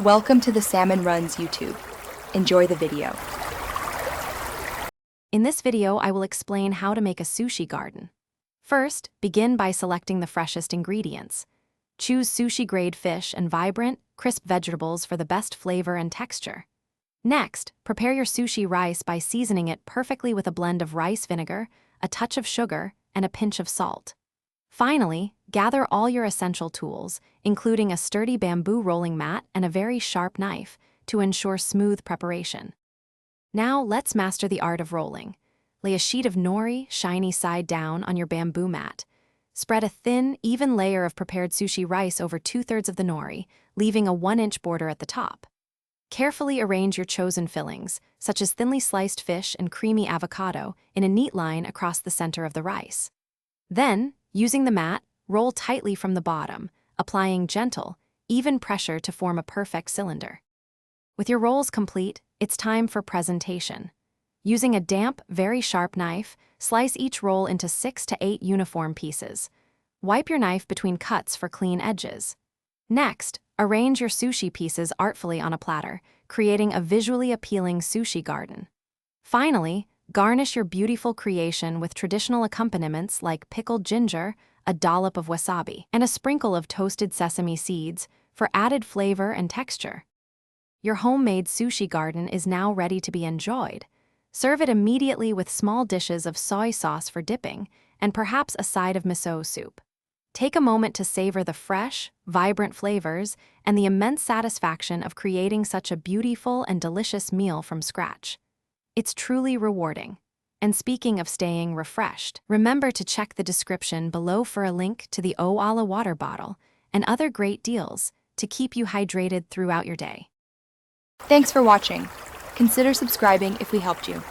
Welcome to the Salmon Runs YouTube. Enjoy the video. In this video, I will explain how to make a sushi garden. First, begin by selecting the freshest ingredients. Choose sushi-grade fish and vibrant, crisp vegetables for the best flavor and texture. Next, prepare your sushi rice by seasoning it perfectly with a blend of rice vinegar, a touch of sugar, and a pinch of salt. Finally, gather all your essential tools, including a sturdy bamboo rolling mat and a very sharp knife, to ensure smooth preparation. Now, let's master the art of rolling. Lay a sheet of nori, shiny side down, on your bamboo mat. Spread a thin, even layer of prepared sushi rice over 2/3 of the nori, leaving a 1-inch border at the top. Carefully arrange your chosen fillings, such as thinly sliced fish and creamy avocado, in a neat line across the center of the rice. Then, using the mat, roll tightly from the bottom, applying gentle, even pressure to form a perfect cylinder. With your rolls complete, it's time for presentation. Using a damp, very sharp knife, slice each roll into 6 to 8 uniform pieces. Wipe your knife between cuts for clean edges. Next, arrange your sushi pieces artfully on a platter, creating a visually appealing sushi garden. Finally, garnish your beautiful creation with traditional accompaniments like pickled ginger, a dollop of wasabi, and a sprinkle of toasted sesame seeds for added flavor and texture. Your homemade sushi garden is now ready to be enjoyed. Serve it immediately with small dishes of soy sauce for dipping and perhaps a side of miso soup. Take a moment to savor the fresh, vibrant flavors and the immense satisfaction of creating such a beautiful and delicious meal from scratch. It's truly rewarding. And speaking of staying refreshed, remember to check the description below for a link to the Oala water bottle and other great deals to keep you hydrated throughout your day. Thanks for watching. Consider subscribing if we helped you.